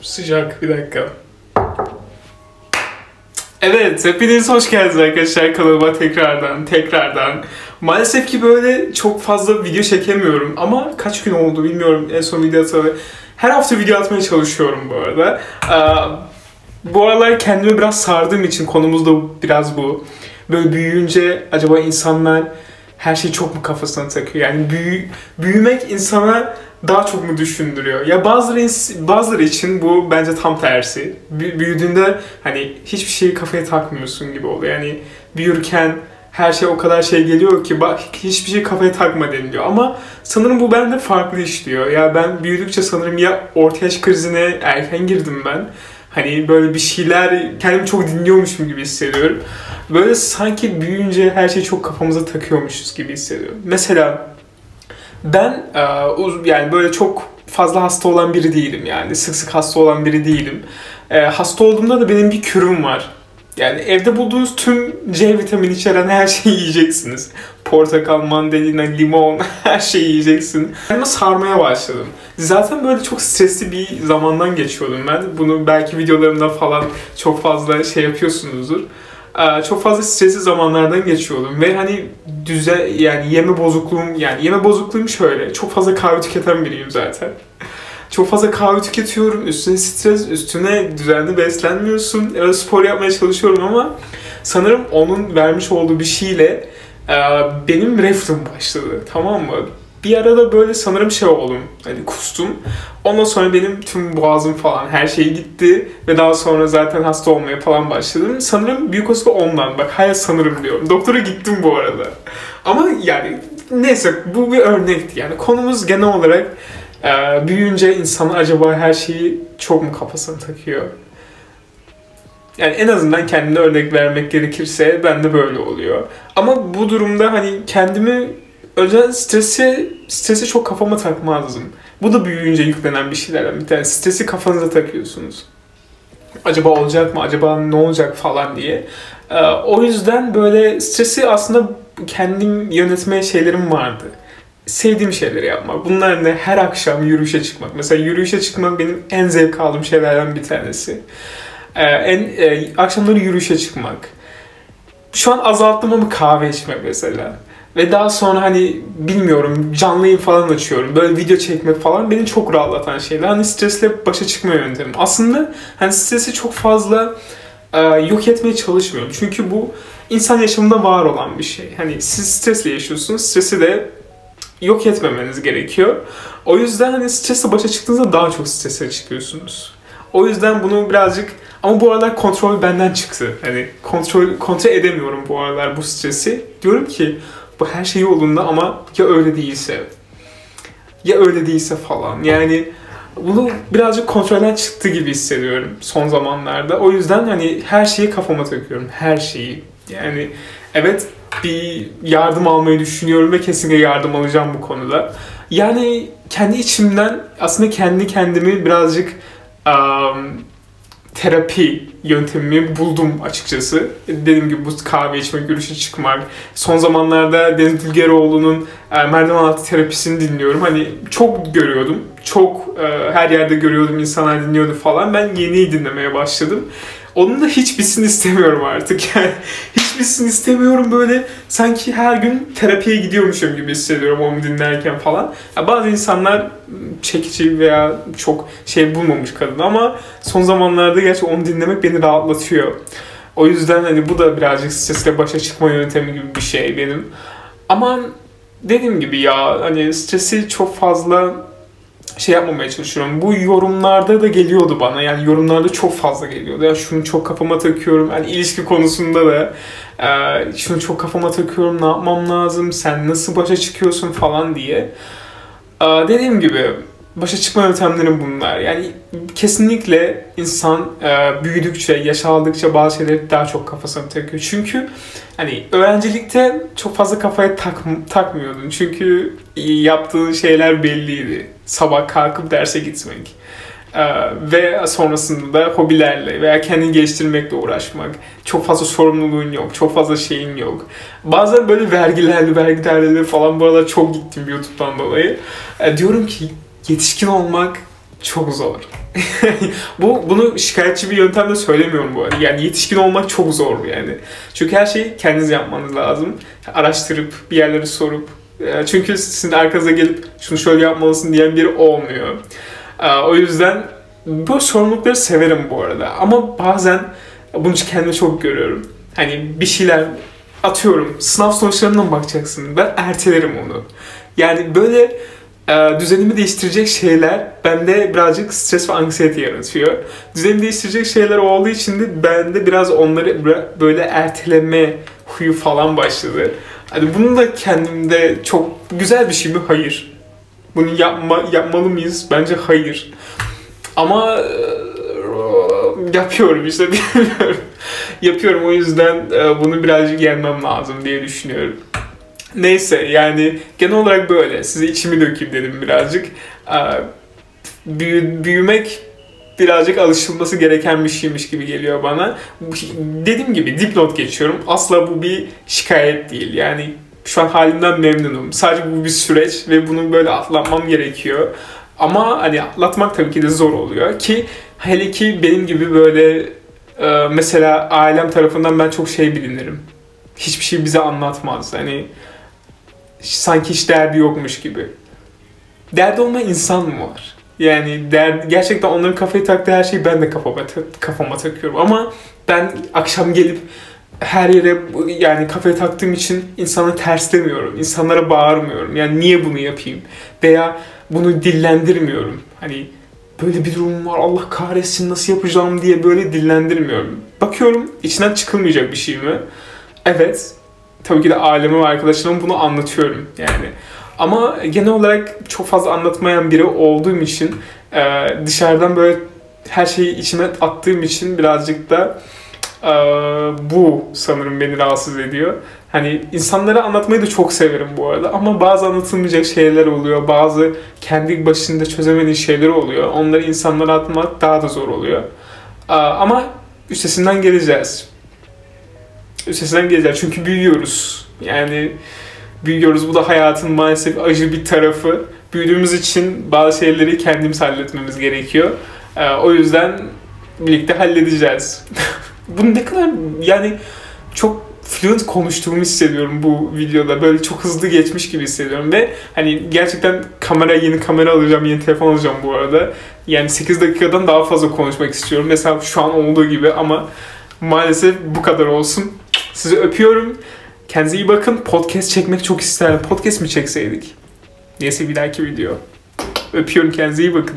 Sıcak, bir dakika. Evet, hepiniz hoş geldiniz arkadaşlar kanalıma tekrardan. Maalesef ki böyle çok fazla video çekemiyorum ama kaç gün oldu bilmiyorum en son video atalı. Her hafta video atmaya çalışıyorum bu arada. Bu aralar kendimi biraz sardığım için konumuz da biraz bu. Böyle büyüyünce acaba insanlar her şeyi çok mu kafasına takıyor? Yani büyümek insana daha çok mu düşündürüyor? Ya bazıları için bu bence tam tersi. Büyüdüğünde hani hiçbir şeyi kafaya takmıyorsun gibi oluyor. Yani büyürken her şey o kadar şey geliyor ki bak hiçbir şey kafaya takma deniliyor. Ama sanırım bu bende farklı işliyor. Ya ben büyüdükçe sanırım ya orta yaş krizine erken girdim ben. Hani böyle bir şeyler kendimi çok dinliyormuşum gibi hissediyorum. Böyle sanki büyüyünce her şeyi çok kafamıza takıyormuşuz gibi hissediyorum. Mesela ben yani böyle çok fazla hasta olan biri değilim yani. Sık sık hasta olan biri değilim. Hasta olduğumda da benim bir kürüm var. Yani evde bulduğunuz tüm C vitamini içeren her şeyi yiyeceksiniz. Portakal, mandalina, limon her şeyi yiyeceksin. Kendime sarmaya başladım. Zaten böyle çok stresli bir zamandan geçiyordum ben. Bunu belki videolarımda falan çok fazla şey yapıyorsunuzdur. Çok fazla stresli zamanlardan geçiyordum ve hani yani yeme bozukluğum şöyle. Çok fazla kahve tüketen biriyim zaten. Çok fazla kahve tüketiyorum, üstüne stres, üstüne düzenli beslenmiyorsun. Evet, spor yapmaya çalışıyorum ama sanırım onun vermiş olduğu bir şeyle benim reflüm başladı, tamam mı? Bir arada böyle sanırım şey oldum, hani kustum. Ondan sonra benim tüm boğazım falan her şey gitti ve daha sonra zaten hasta olmaya falan başladım. Sanırım büyük olasılıkla ondan, bak hala sanırım diyorum. Doktora gittim bu arada. Ama yani neyse bu bir örnekti yani konumuz genel olarak büyüyünce insan acaba her şeyi çok mu kafasına takıyor? Yani en azından kendine örnek vermek gerekirse bende böyle oluyor. Ama bu durumda hani kendimi özel stresi çok kafama takmazdım. Bu da büyüyünce yüklenen bir şeylerden bir tanesi. Stresi kafanıza takıyorsunuz. Acaba olacak mı? Acaba ne olacak falan diye. O yüzden böyle stresi aslında kendim yönetmeye şeylerim vardı. Sevdiğim şeyleri yapmak. Bunlar ne? Her akşam yürüyüşe çıkmak. Mesela yürüyüşe çıkmak benim en zevk aldığım şeylerden bir tanesi. Akşamları yürüyüşe çıkmak. Şu an azalttım ama kahve içmek mesela. Ve daha sonra hani bilmiyorum canlı yayın falan açıyorum. Böyle video çekmek falan beni çok rahatlatan şeyler. Hani stresle başa çıkma yöntemim. Aslında hani stresi çok fazla yok etmeye çalışmıyorum. Çünkü bu insan yaşamında var olan bir şey. Hani siz stresle yaşıyorsunuz. Stresi de yok etmemeniz gerekiyor. O yüzden hani stresle başa çıktığınızda daha çok strese çıkıyorsunuz. O yüzden bunu birazcık ama bu aralar kontrol benden çıktı. Hani kontrol edemiyorum bu aralar bu stresi. Diyorum ki bu her şey yolunda ama ya öyle değilse. Ya öyle değilse falan. Yani bunu birazcık kontrolden çıktı gibi hissediyorum son zamanlarda. O yüzden hani her şeyi kafama takıyorum. Her şeyi. Yani evet bir yardım almayı düşünüyorum ve kesinlikle yardım alacağım bu konuda. Yani kendi içimden aslında kendi kendimi birazcık terapi yöntemimi buldum açıkçası. Dediğim gibi bu kahve içmek, yürüyüşe çıkmak. Son zamanlarda Deniz Bilgeroğlu'nun merdiven altı terapisini dinliyorum. Hani çok görüyordum. Çok her yerde görüyordum, insanlar dinliyordu falan. Ben yeni dinlemeye başladım. Onun da hiçbirisini istemiyorum artık. Yani hiçbirisini istemiyorum böyle. Sanki her gün terapiye gidiyormuşum gibi hissediyorum onu dinlerken falan. Ya bazı insanlar çekici veya çok şey bulmamış kadın ama son zamanlarda gerçekten onu dinlemek beni rahatlatıyor. O yüzden hani bu da birazcık stresle başa çıkma yöntemi gibi bir şey benim. Ama dediğim gibi ya hani stresi çok fazla şey yapmamaya çalışıyorum. Bu yorumlarda da geliyordu bana. Yani yorumlarda çok fazla geliyordu. Ya şunu çok kafama takıyorum. Yani ilişki konusunda da şunu çok kafama takıyorum. Ne yapmam lazım? Sen nasıl başa çıkıyorsun falan diye. Dediğim gibi başa çıkma yöntemlerim bunlar. Yani kesinlikle insan büyüdükçe, yaş aldıkça bazı şeyleri daha çok kafasına takıyor. Çünkü hani öğrencilikte çok fazla kafaya takmıyordun. Çünkü yaptığın şeyler belliydi. Sabah kalkıp derse gitmek. Ve sonrasında da hobilerle veya kendini geliştirmekle uğraşmak. Çok fazla sorumluluğun yok, çok fazla şeyin yok. Bazen böyle vergilerle falan bu aralar çok gittim YouTube'dan dolayı. Diyorum ki yetişkin olmak çok zor. Bunu şikayetçi bir yöntemle söylemiyorum bu arada. Yani yetişkin olmak çok zor yani. Çünkü her şeyi kendiniz yapmanız lazım. Araştırıp, bir yerleri sorup. Çünkü sizin arkanıza gelip şunu şöyle yapmalısın diyen biri olmuyor. O yüzden bu sorumlulukları severim bu arada. Ama bazen bunu kendime çok görüyorum. Hani bir şeyler atıyorum. Sınav sonuçlarına mı bakacaksın? Ben ertelerim onu. Yani böyle düzenimi değiştirecek şeyler bende birazcık stres ve anksiyete yaratıyor. Düzenimi değiştirecek şeyler olduğu için de bende biraz onları böyle erteleme huyu falan başladı. Hani bunun da kendimde çok güzel bir şey mi? Hayır. Bunu yapmalı mıyız? Bence hayır. Ama yapıyorum işte, bilmiyorum. Yapıyorum, o yüzden bunu birazcık yenmem lazım diye düşünüyorum. Neyse, yani genel olarak böyle. Size içimi dökeyim dedim birazcık. Büyümek birazcık alışılması gereken bir şeymiş gibi geliyor bana. Dediğim gibi dipnot geçiyorum. Asla bu bir şikayet değil. Yani şu an halimden memnunum. Sadece bu bir süreç ve bunu böyle atlatmam gerekiyor. Ama hani atlatmak tabii ki de zor oluyor ki hele ki benim gibi böyle mesela ailem tarafından ben çok şey bilinirim. Hiçbir şey bize anlatmaz. Hani sanki hiç derdi yokmuş gibi. Derdi olmayan insan mı var? Yani gerçekten onların kafaya taktığı her şeyi ben de kafama takıyorum. Ama ben akşam gelip her yere yani kafaya taktığım için insanı terslemiyorum. İnsanlara bağırmıyorum. Yani niye bunu yapayım? Veya bunu dillendirmiyorum. Hani böyle bir durum var, Allah kahretsin nasıl yapacağım diye böyle dillendirmiyorum. Bakıyorum içinden çıkılmayacak bir şey mi? Evet. Tabii ki de aileme ve arkadaşlarıma bunu anlatıyorum yani. Ama genel olarak çok fazla anlatmayan biri olduğum için dışarıdan böyle her şeyi içime attığım için birazcık da bu sanırım beni rahatsız ediyor. Hani insanlara anlatmayı da çok severim bu arada ama bazı anlatılmayacak şeyler oluyor. Bazı kendi başında çözemediği şeyler oluyor. Onları insanlara anlatmak daha da zor oluyor. Ama üstesinden geleceğiz. Üstesinden geleceğiz çünkü büyüyoruz. Yani büyüyoruz. Bu da hayatın maalesef acı bir tarafı. Büyüdüğümüz için bazı şeyleri kendimiz halletmemiz gerekiyor. O yüzden birlikte halledeceğiz. Bunu ne kadar yani çok fluent konuştuğumu hissediyorum bu videoda. Böyle çok hızlı geçmiş gibi hissediyorum ve hani gerçekten yeni kamera alacağım, yeni telefon alacağım bu arada. Yani 8 dakikadan daha fazla konuşmak istiyorum. Mesela şu an olduğu gibi ama maalesef bu kadar olsun. Sizi öpüyorum. Kendinize iyi bakın. Podcast çekmek çok isterdim. Podcast mi çekseydik? Neyse, bir dahaki video. Öpüyorum. Kendinize iyi bakın.